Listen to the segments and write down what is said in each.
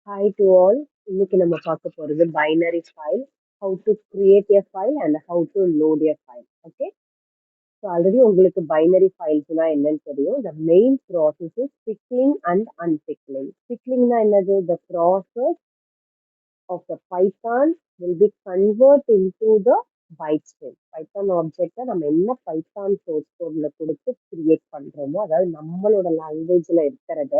Hi to all. இன்னைக்கு நம்ம பார்க்க போறது binary file, how to create a file and how to load a file. Okay. So already உங்களுக்கு binary filesனா என்னன்னு தெரியும். The main process is pickling and unpickling. Picklingனா என்னது? The process of the Python will be convert into the byte stream. Python object நம்ம என்ன Python source codeல கொடுத்து create பண்றோமோ, அதாவது நம்மளோட languageல இருக்கிறத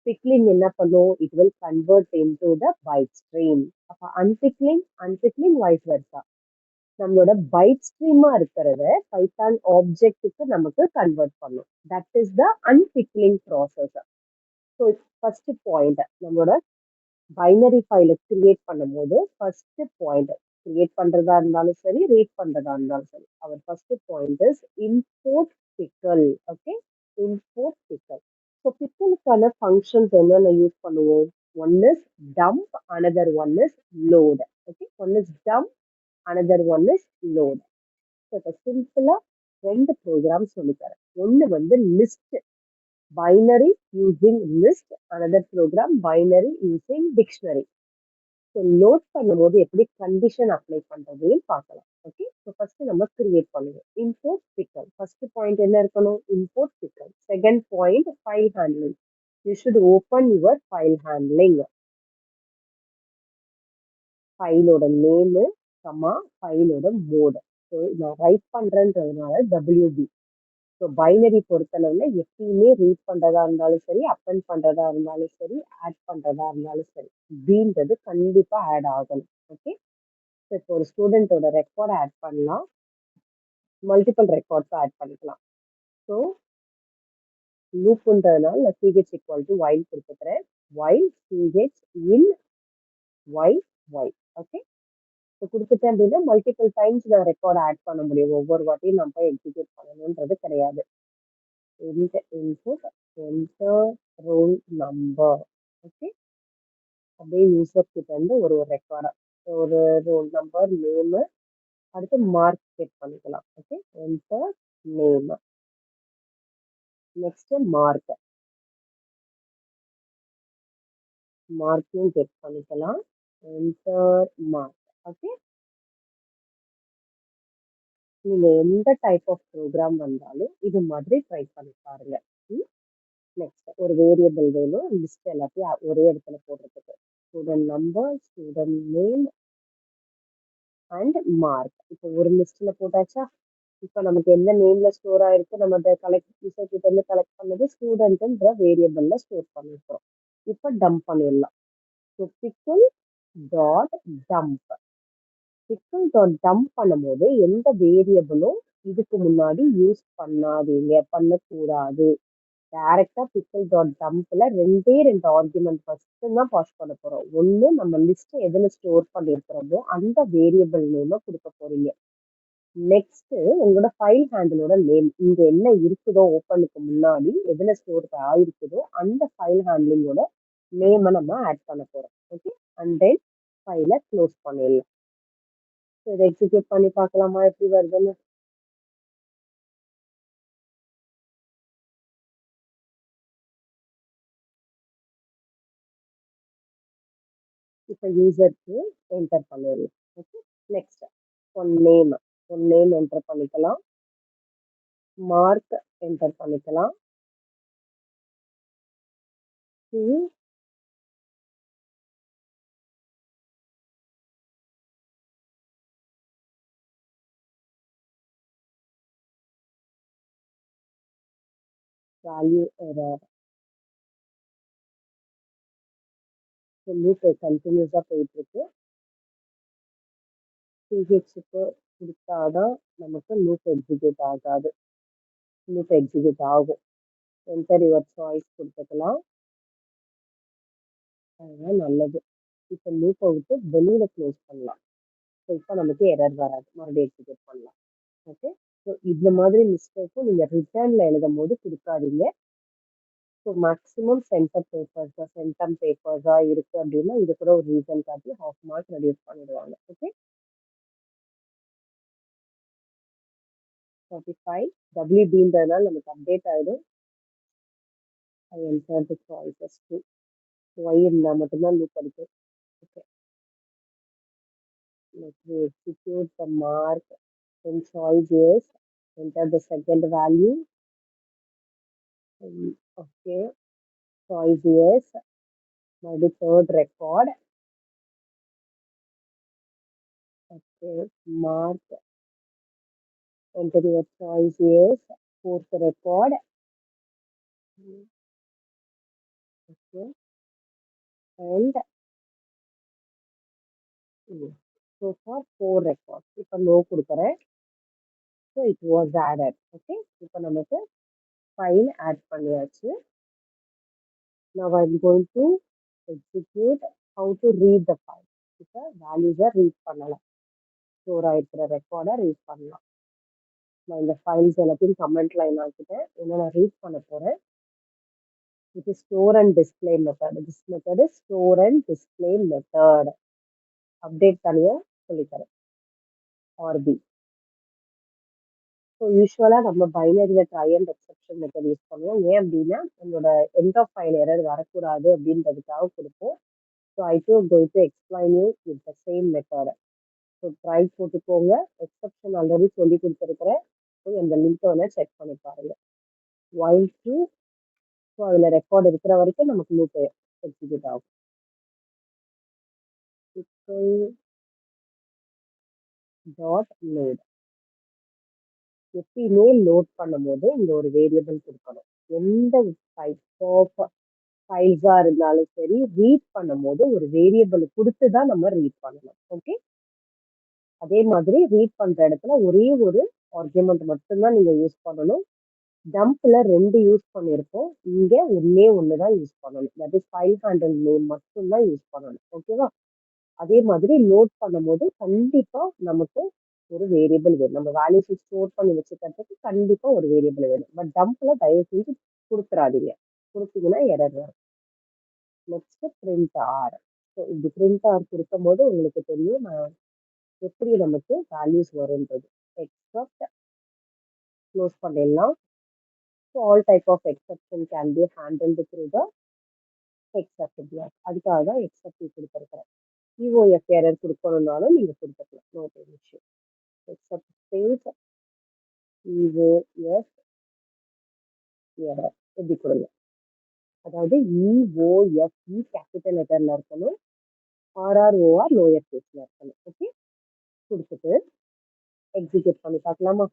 pickling என்ன பண்ணும்? It will convert into the byte stream. அப்ப unpickling vice versa. நம்மளோட byte stream இருக்கிறத பைத்தான் ஆப்ஜெக்ட்டுக்கு நமக்கு கன்வெர்ட் பண்ணும். That is the unpickling process. So first point நம்மளோட பைனரி ஃபைலை கிரியேட் பண்ணும்போது ஃபர்ஸ்ட் பாயிண்ட் கிரியேட் பண்றதா இருந்தாலும் சரி ரீட் பண்றதா இருந்தாலும் சரி அவர் first point is import pickle. Okay, import pickle. So பிக்கலுக்கான ஃபங்க்ஷன்ஸ் என்னென்ன யூஸ் பண்ணுவோம்? One is dump, another one is load. Okay, one is dump, another one is load. So இப்போ சிம்பிளா ரெண்டு ப்ரோக்ராம் சொல்லித்தரேன். ஒன்று வந்து list, binary using list, another program binary using dictionary. So load பண்ணும்போது எப்படி கண்டிஷன் அப்ளை பண்றதையும் பார்க்கலாம். ஓகே, ஸோ ஃபர்ஸ்ட் நம்ம கிரியேட் பண்ணுவோம். Import pickle. ஃபர்ஸ்ட் பாயிண்ட் என்ன இருக்கணும்? Import pickle. Second point file handling. You should open your file handling. ஃபைலோட name comma ஃபைலோட மோடு. ஸோ நான் ரைட் பண்றேன்றதுனால WB. ஸோ பைனரி பொறுத்தளவுல எப்பயுமே ரீட் பண்றதா இருந்தாலும் சரி, அப்பெண்ட் பண்றதா இருந்தாலும் சரி, ஆட் பண்றதா இருந்தாலும் சரி, பீன்றது கண்டிப்பா ஆட் ஆகணும். ஓகே, ஸோ இப்போ ஒரு ஸ்டூடெண்டோட ரெக்கார்ட் ஆட் பண்ணலாம், மல்டிபிள் ரெக்கார்ட்ஸ் ஆட் பண்ணிக்கலாம். ஸோ லூப்ன்றதுனால நான் சிஹெச் ஈக்குவல் டு ஒயில் கொடுத்துக்கிறேன். Y CH in Y Y. Okay, so கொடுத்துட்டேன் அப்படின்னா மல்டிபிள் டைம்ஸ் நான் ரெக்கார்ட் ஆட் பண்ண முடியும். ஒவ்வொரு வாட்டியும் நம்ம போய் எக்ஸிக்யூட் பண்ணணுன்றது கிடையாது. Input enter roll number. Okay, அப்படியே யூசர் கிட்ட இருந்து ஒரு ஒரு ரெக்கார்டா ஒரு ரோல் நம்பர் நேம் அடுத்து மார்க் செட் பண்ணிக்கலாம். Okay, enter name, next mark, மார்க்கையும் செட் பண்ணிக்கலாம். Enter mark. ஓகே, நீங்க எந்த டைப் ஆஃப் ப்ரோக்ராம் வந்தாலும் இது மாதிரி ட்ரை பண்ணி பாருங்க. நெக்ஸ்ட் ஒரு வேரியபிள் வேணும், லிஸ்ட் எல்லாத்தையும் ஒரே இடத்துல போடுறதுக்கு. Student number, student name and mark. இப்போ ஒரு லிஸ்ட்ல போட்டாச்சா? இப்போ நமக்கு எந்த நேம்ல ஸ்டோர் ஆயிருக்கு, நம்ம அதை யூசர் கிட்ட இருந்து கலெக்ட் பண்ணது ஸ்டூடெண்ட்ன்ற வேரியபிள்ல ஸ்டோர் பண்ணிருக்கோம். இப்போ டம்ப் பண்ணிடலாம். So pickle dot dump. Pickle dot dump பண்ணும்போது எந்த வேரியபிளும் இதுக்கு முன்னாடி யூஸ் பண்ணாதீங்க, பண்ணக்கூடாது. டைரக்டா பிக்கிள் டாட் டம்ப்ல ரெண்டே ரெண்டு ஆர்குமெண்ட் ஃபர்ஸ்ட் தான் பாஸ் பண்ண போறோம். ஒண்ணு நம்ம லிஸ்ட் எதுல ஸ்டோர் பண்ணிருக்கிறோமோ அந்த வேரியபிள் நேம கொடுக்க போறீங்க. நெக்ஸ்ட் உங்களோட ஃபைல் ஹேண்டிலோட நேம், இங்க என்ன இருக்குதோ ஓப்பனுக்கு முன்னாடி எதுல ஸ்டோர் ஆயிருக்குதோ அந்த ஃபைல் ஹேண்ட்லிங்கோட நேமை நம்ம ஆட் பண்ண போறோம். ஓகே, அண்ட் தென் ஃபைலை க்ளோஸ் பண்ணிடலாம். இதை எக்ஸிக்யூட் பண்ணி பார்க்கலாமா எப்படி வருதுன்னு? இப்போ யூசருக்கு என்டர் பண்ணிடலாம். Okay, next one name, one name enter பண்ணிக்கலாம். மார்க் என்டர் பண்ணிக்கலாம். Value error. லூப் கண்டினியூஸா போயிட்டு இருக்கு. சிஹெச்சுக்கு கொடுத்தாதான் நமக்கு லூப் எக்ஸிக்யூட் ஆகாது. லூப் எக்ஸிக்யூட் ஆகும். என்டர் யுவர் சாய்ஸ் கொடுத்துக்கலாம். அதுதான் நல்லது. இப்போ லூப்பை விட்டு வெளியில க்ளோஸ் பண்ணலாம். ஸோ இப்போ நமக்கு எரர் வராது, மறுபடியும் எக்ஸிக்யூட் பண்ணலாம். ஓகே, ஸோ இந்த மாதிரி மிஸ்டேக்கும் நீங்க ரிட்டர்ன்ல எழுதும் போது கொடுக்காதீங்க. ஸோ மேக்ஸிமம் சென்டம் பேப்பர்ஸா இருக்கு அப்படின்னா இது கூட ஒரு ரீசன் காட்டி ஹாஃப் மார்க் ரெடியூஸ் பண்ணிடுவாங்க. ஓகே, 45 WBன்றதுனால நமக்கு அப்டேட் ஆயிடும். I entered the choices too. y இருந்தா மட்டும்தான் லூப் அடிக்கும். Okay. Let me execute the mark. Then choice is enter the second value. Okay. Choice is now the third record. Okay. Mark. Enter your choice is fourth record. Okay. And so far four records. இப்போ no கொடுக்குறேன். So it was added. Okay. இப்போ நமக்கு file add பண்ணியாச்சு. Now I'm going to execute how to read the file. இப்போ values read பண்ணலாம். Store ஆயிருக்கிற ரெக்கார்டை read பண்ணலாம். நான் இந்த ஃபைல்ஸ் எல்லாத்தையும் கமெண்ட் லைன் ஆக்கிட்டேன். ஏன்னா நான் ரீட் பண்ண போறேன். இது store and display method. This method is store and display method. Update தனியாக சொல்லித்தரேன். ஆர்பி. ஸோ யூஸ்வலாக நம்ம பைனரியில் try and exception method use பண்ணுவோம். ஏன் அப்படின்னா நம்மளோட எண்ட் ஆஃப் ஃபைல் எரர் வரக்கூடாது அப்படின்றதுக்காக கொடுப்போம். So I do going to explain you with the same method. So try போட்டுக்கோங்க. எக்ஸெப்ஷன் ஆல்ரெடி சொல்லி கொடுத்துருக்குறேன். போய் அந்த லிங்க்கை வேணா செக் பண்ணி பாருங்க. while to ஸோ அதில் ரெக்கார்ட் இருக்கிற வரைக்கும் நமக்கு லூப் எக்ஸிக்யூட் ஆகும். இப்போ டாட் லோட் எப்பயுமே லோட் பண்ணும்போது இங்க ஒரு வேரியபிள் கொடுக்கணும். எந்த டைப் ஆஃப் ஃபைல்ஸா இருந்தாலும் சரி ரீட் பண்ணும்போது ஒரு வேரியபிள் கொடுத்து தான் நம்ம ரீட் பண்ணணும். ஓகே. அதே மாதிரி ரீட் பண்ற இடத்துல ஒரே ஒரு ஆர்குமெண்ட் மட்டும்தான் நீங்க யூஸ் பண்ணணும். டம்ப்ல ரெண்டு யூஸ் பண்ணியிருக்கோம். இங்க ஒன்னே ஒண்ணுதான் யூஸ் பண்ணணும். That is file handle name மட்டும்தான் யூஸ் பண்ணணும். ஓகேவா? அதே மாதிரி லோட் பண்ணும்போது கண்டிப்பா நமக்கு ஒரு வேரியபிள் வேணும். நம்ம வேல்யூஸ் ஸ்டோர் பண்ணி வச்சுக்கிறதுக்கு கண்டிப்பா ஒரு வேரியபிள் வேணும். பட் டம்ப்ல தயவு செஞ்சு கொடுத்துறாதீங்க. கொடுத்தீங்கன்னா எரர் வரும். Next print R. ஸோ இப்படி பிரிண்ட் ஆர் கொடுக்கும் போது உங்களுக்கு தெரியும் நான் எப்படி நமக்கு வேல்யூஸ் வரும்ன்றது. எக்ஸப்ட் க்ளோஸ் பண்ணிடலாம். So all type of exception can be handled through the except block. அதுக்காக தான் எக்ஸப்ட் கொடுத்துருக்கிறேன். இஓஎஃப் எரர் கொடுக்கணும்னாலும் நீங்க கொடுத்துக்கலாம். No issue. Except space EOF error எப்படி கொடுங்க. அதாவது இஓஎஃப்இ கேபிட்டல் லெட்டர்ல இருக்கணும். ஆர்ஆர்ஓஆர் லோயர் கேஸ்ல இருக்கணும். ஓகே. கொடுத்துட்டு எக்ஸிக்யூட் பண்ணி பார்க்கலாமா?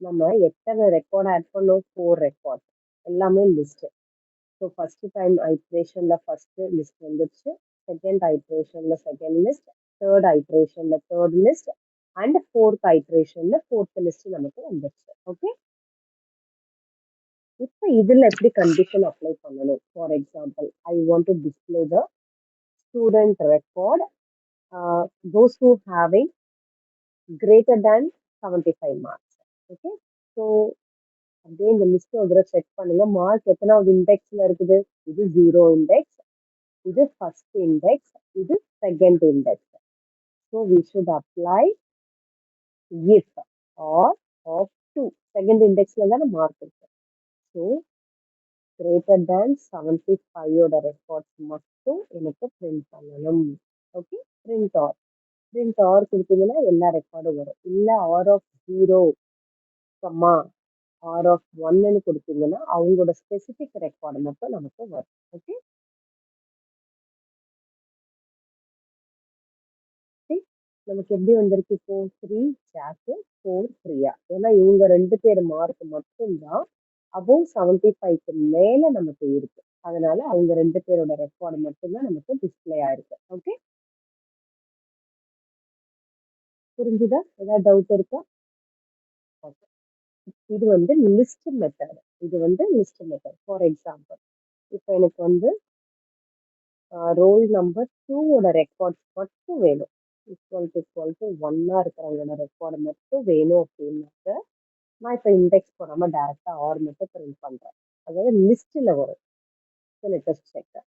நம்ம எத்தனை ரெக்கார்ட் ஆட் பண்ணோம்? 4 ரெக்கார்ட். எல்லாமே லிஸ்ட். ஸோ ஃபர்ஸ்ட் டைம் ஐட்ரேஷன்ல ஃபர்ஸ்ட் லிஸ்ட் வந்துருச்சு. செகண்ட் ஐட்ரேஷன்ல செகண்ட் லிஸ்ட். தேர்ட் ஐட்ரேஷன்ல தேர்ட் லிஸ்ட். அண்ட் ஃபோர்த் ஐட்ரேஷன்ல ஃபோர்த் லிஸ்ட் நமக்கு வந்துருச்சு. ஓகே. இப்போ இதுல எப்படி கண்டிஷன் அப்ளை பண்ணணும்? For example I want to display the student record those who having greater than 75 marks. Okay. So அப்படியே இந்த லிஸ்ட் ஒரு தடவை செக் பண்ணுங்க. மார்க் எத்தனாவது இண்டெக்ஸ்ல இருக்குது? இது 0 இண்டெக்ஸ், இது ஃபர்ஸ்ட் இண்டெக்ஸ், இது second index. So we should apply if R of 2. Second இண்டெக்ஸ்ல தானே மார்க் இருக்கு. ஸோ கிரேட்டர் தேன் 75 ரெக்கார்ட்ஸ் மட்டும் எனக்கு பிரிண்ட் பண்ணணும். Okay. Print R. Print R கொடுத்தீங்கன்னா எல்லா ரெக்கார்டும் வரும். இல்லை R of 0 comma R of 1ன்னு கொடுத்தீங்கன்னா அவங்களோட ஸ்பெசிபிக் ரெக்கார்டு மட்டும் நமக்கு வரும். ஓகே. நமக்கு எப்படி வந்திருக்கு? 4 3 ஜாக்கு 4 பிரியா. ஏன்னா இவங்க 2 பேர் மார்க் மட்டும்தான் அபோவ் 75க்கு மேல நமக்கு இருக்கு. அதனால அவங்க 2 பேரோட ரெக்கார்டு மட்டும்தான் நமக்கு டிஸ்பிளே ஆயிருக்கு. ஓகே. புரிஞ்சுதா? ஏதாவது டவுட் இருக்கா? ஓகே. இது வந்து லிஸ்ட் மெத்தட். இது வந்து லிஸ்ட் மெத்தட். ஃபார் எக்ஸாம்பிள் இப்போ எனக்கு வந்து ரோல் நம்பர் 2ஓட ரெக்கார்ட்ஸ் மட்டும் வேணும். ஈக்குவல் டு 1 இருக்கிறவங்களோட ரெக்கார்டு மட்டும் வேணும் அப்படின்னாக்க நான் இப்போ இண்டெக்ஸ் போடாம டைரக்டா ஆர் மட்டும் பிரிண்ட் பண்றேன். அதாவது லிஸ்ட்ல வரும். Latest check.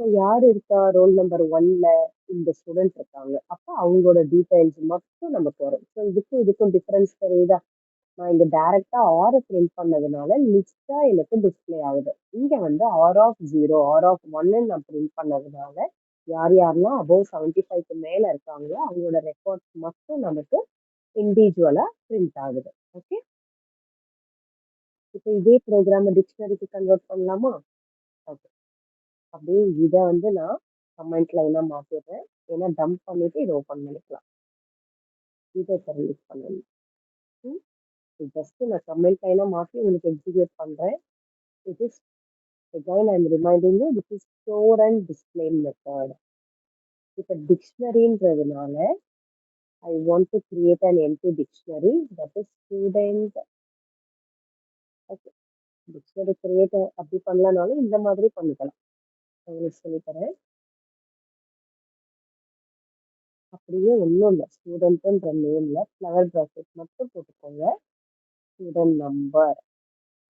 ஸோ யார் இருக்கா ரோல் நம்பர் 1ல இந்த ஸ்டூடெண்ட் இருக்காங்க. அப்ப அவங்களோட டீட்டெயில்ஸ் மட்டும் நமக்கு வரும். ஸோ இதுக்கும் டிஃபரன்ஸ் தெரியுதா? நான் இங்க டைரக்ட்டா ஆர பிரிண்ட் பண்ணதுனால லிஸ்ட்டா எனக்கு டிஸ்ப்ளே ஆகுது. இங்க வந்து ஆர் ஆஃப் 0, ஆர் ஆஃப் 1ன்னு நான் பிரிண்ட் பண்ணதுனால, யார் யாரெல்லாம் அபோவ் 75க்கு மேல இருக்காங்களோ, அவங்களோட ரெக்கார்ட்ஸ் மட்டும் நமக்கு இண்டிவிஜுவலா பிரிண்ட் ஆகுது. ஓகே. இப்போ இதே ப்ரோக்ராம டிக்ஷனரிக்கு கன்வெர்ட் பண்ணலாமா? ஓகே. அப்படியே இத வந்து நான் கமெண்ட் லைனா மாத்திடுறேன். ஏன்னா டம்ப் பண்ணிட்டு இத ஓப்பன் பண்ணிக்கலாம். இத இப்ப ரிலீஸ் பண்ணணும். ம். ஜஸ்ட் நான் கமெண்ட் லைனா மாத்தி உங்களுக்கு எக்ஸிக்யூட் பண்றேன். It is again I'm reminding you this is store and display method. இப்ப டிக்ஷனரின்றதுனால I want to create an empty dictionary that is student. Okay. Dictionary create அப்படி பண்ணலனாலும் இந்த மாதிரி பண்ணிக்கலாம். உங்களுக்கு சொல்லித் தரேன். அப்படியே ஒண்ணும் இல்ல. ஸ்டூடெண்ட்ன்ற நேம்ல ஃப்ளவர் பிராக்கெட் மட்டும் போட்டுக்கோங்க. Student number.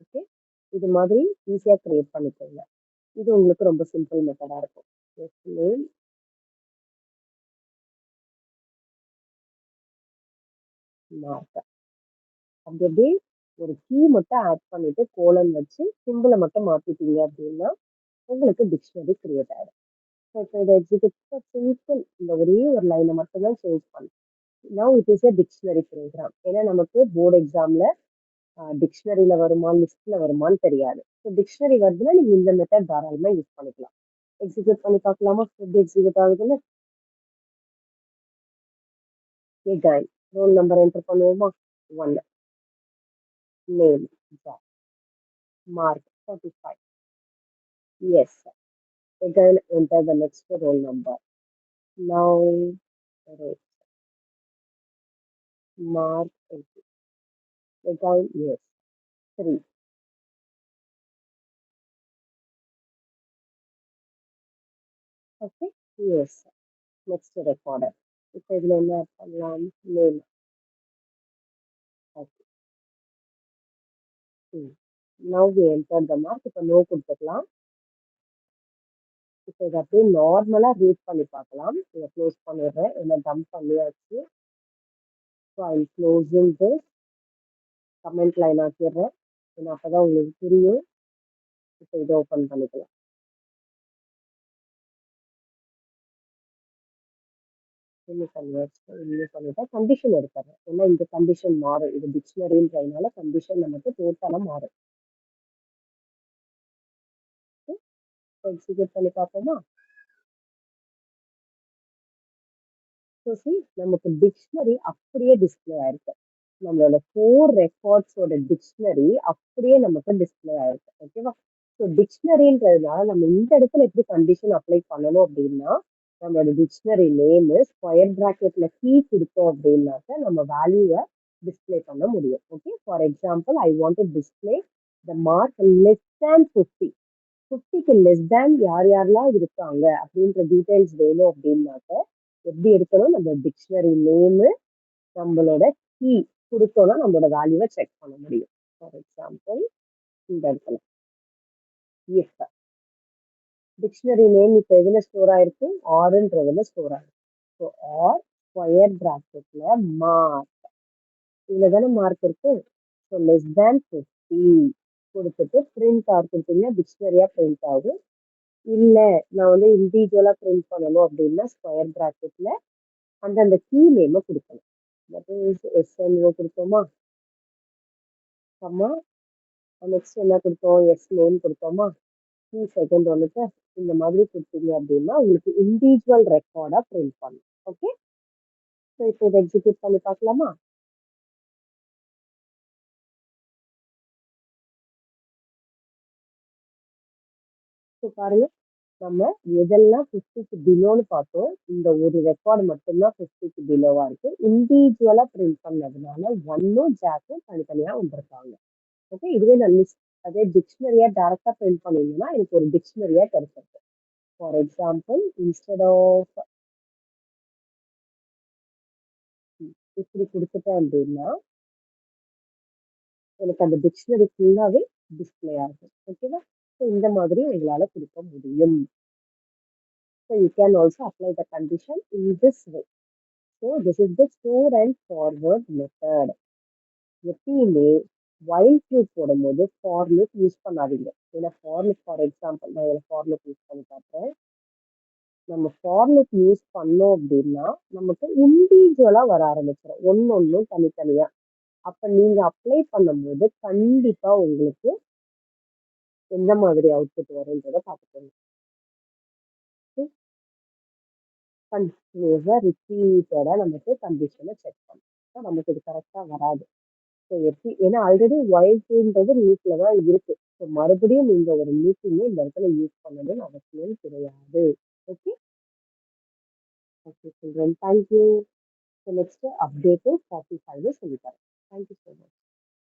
ஓகே. இது மாதிரி ஈஸியா கிரியேட் பண்ணிக்கோங்க. இது உங்களுக்கு ரொம்ப சிம்பிள் மெத்தடா இருக்கும். Name mark. அப்படி அப்படியே ஒரு கீ மட்டும் ஆட் பண்ணிட்டு கோலன் வச்சு சிம்பிளை மட்டும் மாத்திட்டீங்க அப்படின்னா உங்களுக்கு டிக்ஷனரி கிரியேட் ஆயிடும். ஸோ இப்போ இதை எக்ஸிக்யூட் சிம்பிள் இந்த ஒரே ஒரு லைனை மட்டும் தான் சேஞ்ச் பண்ணும். Now it is a dictionary program. ஏன்னா நமக்கு போர்டு எக்ஸாம்ல டிக்ஷனரியில வருமா லிஸ்ட்ல வருமான்னு தெரியாது. ஸோ டிக்ஷனரி வருதுன்னா நீங்க இந்த மெத்தட் தாராளமா யூஸ் பண்ணிக்கலாம். எக்ஸிக்யூட் பண்ணி பார்க்கலாமா? எப்படி எக்ஸிக்யூட் ஆகுதுன்னு? எகைன் ரோல் நம்பர் என்டர் பண்ணுவோமா? 1. Name mark 45. Yes. Again, enter the next roll number. Now, rate. Mark 80. Again, yes. 3. Okay. Yes. Next recorder. இப்போ இதுல என்ன பண்ணலாம்? Name. Okay. Now we enter the mark. இப்போ no கொடுத்துக்கலாம். இப்போ இதை அப்படியே நார்மலா ரீட் பண்ணி பார்க்கலாம். இதை க்ளோஸ் பண்ணிடுறேன். என்ன டம்ப் பண்ணியாச்சு. So I closing this. Comment line ஆக்கிடுறேன். ஏன்னா அப்பதான் உங்களுக்கு புரியும். இப்போ இதை ஓப்பன் பண்ணிக்கலாம். இன்னும் பண்ணிட்டா கண்டிஷன் எடுத்துறேன். ஏன்னா இந்த கண்டிஷன் மாறும். இது டிக்ஷனரின்றதுனால கண்டிஷன் நமக்கு டோட்டலா மாறும். எக்ஸிக்யூட் பண்ணி பார்ப்போமா? ஸோ நமக்கு டிக்ஷனரி அப்படியே டிஸ்பிளே ஆயிருக்கு. நம்மளோட 4 ரெக்கார்ட்ஸோட டிக்ஷனரி அப்படியே நமக்கு டிஸ்பிளே ஆயிருக்கு. ஓகேவா? ஸோ டிக்ஷனரின்றதுனால நம்ம இந்த இடத்துல எப்படி கண்டிஷன் அப்ளை பண்ணணும் அப்படின்னா, நம்மளோட டிக்ஷனரி நேமு ஸ்கொயர் பிராக்கெட்ல கீ கொடுத்தோம் அப்படின்னாக்க நம்ம வேல்யூவை டிஸ்பிளே பண்ண முடியும். Okay. For example I want to display the mark less than 50. 50க்கு லெஸ் தேன் யார் யாரெல்லாம் இருக்காங்க அப்படின்ற டீடைல்ஸ் வேணும் அப்படின்னாக்க எப்படி எடுக்கணும்? நம்ம டிக்ஷனரி நேமு நம்மளோட கீ கொடுத்தோம்னா நம்மளோட வேல்யூவை செக் பண்ண முடியும். ஃபார் எக்ஸாம்பிள் இந்த இடத்துல இஃப் டிக்ஷனரி நேம் இப்போ எதுல ஸ்டோர் ஆயிருக்கு? ஆர்ன்றதுல ஸ்டோர் ஆயிருக்கு. ஸோ ஆர் ஸ்கொயர் பிராக்கெட்ல மார்க். இதுல தானே மார்க் இருக்கு. ஸோ லெஸ் தேன் 50 கொடுத்துட்டு பிரிண்ட் ஆர் கொடுத்தீங்கன்னா டிக்ஷனரியா பிரிண்ட் ஆகும். இல்ல நான் வந்து இண்டிவிஜுவலா பிரிண்ட் பண்ணணும் அப்படின்னா ஸ்கொயர் பிராக்கெட்ல அந்த கீ நேமை கொடுக்கணும். தட் இஸ் எஸ்என்ஓ கொடுத்தோமா? அம்மா நெக்ஸ்ட் என்ன கொடுத்தோம்? எஸ் நேம் கொடுத்தோமா? கீ செகண்ட் ஒன்றுக்கு இந்த மாதிரி கொடுத்தீங்க அப்படின்னா உங்களுக்கு இண்டிவிஜுவல் ரெக்கார்டா பிரிண்ட் பண்ணும். ஓகே. ஸோ இப்போ இதை எக்ஸிக்யூட் பண்ணி பார்க்கலாமா? ஸோ பாருங்க, நம்ம எதெல்லாம் 50க்கு பிலோன்னு பார்த்தோம். இந்த ஒரு ரெக்கார்டு மட்டும்தான் 50க்கு பிலோவா இருக்கு. இண்டிவிஜுவலா பிரிண்ட் பண்ணதுனால 1ம் ஜாக்கும் தனித்தனியா வந்திருக்காங்க. ஓகே. இதுவே நான் லிஸ்ட் அதே டிக்ஷனரியா டைரக்டா பிரிண்ட் பண்ணிருந்தேன்னா எனக்கு ஒரு டிக்ஷனரியா கிடைச்சிருக்கு. ஃபார் எக்ஸாம்பிள் இன்ஸ்டெட் ஆஃப் இப்படி கொடுத்துட்டேன் அப்படின்னா எனக்கு அந்த டிக்ஷனரி ஃபுல்லாவே டிஸ்பிளே ஆகும். ஓகேவா? ஸோ இந்த மாதிரி உங்களால கொடுக்க முடியும். So you can also apply the condition in this way. So this is the store and forward method. எப்பயுமே while loop போடும்போது for loop யூஸ் பண்ணாதீங்க. ஏன்னா for loop ஃபார் எக்ஸாம்பிள் நான் இதில் for loop யூஸ் பண்ணி காட்டுறேன். நம்ம for loop யூஸ் பண்ணோம் அப்படின்னா நமக்கு இண்டிவிஜுவலா வர ஆரம்பிச்சிடும். ஒன்னொன்னும் தனித்தனியா. அப்ப நீங்க அப்ளை பண்ணும்போது கண்டிப்பா உங்களுக்கு எந்த மாதிரி அவுட்புட் வரும்ன்றத பார்த்துக்கோங்க. கண்டினியூஸா ரிப்பீட்டடா நமக்கு கண்டிஷனை செக் பண்ணணும். நமக்கு இது கரெக்டா வராது. ஸோ எப்படி ஏன்னா ஆல்ரெடி ஒய்ல்டுன்றது லூப்ல தான் இருக்கு. ஸோ மறுபடியும் நீங்க ஒரு லூப்பிங்க இந்த இடத்துல யூஸ் பண்ணணும்னு அவசியம் கிடையாது. Okay okay children thank you. So next update 45 சொல்லித்தரேன். Thank you so much.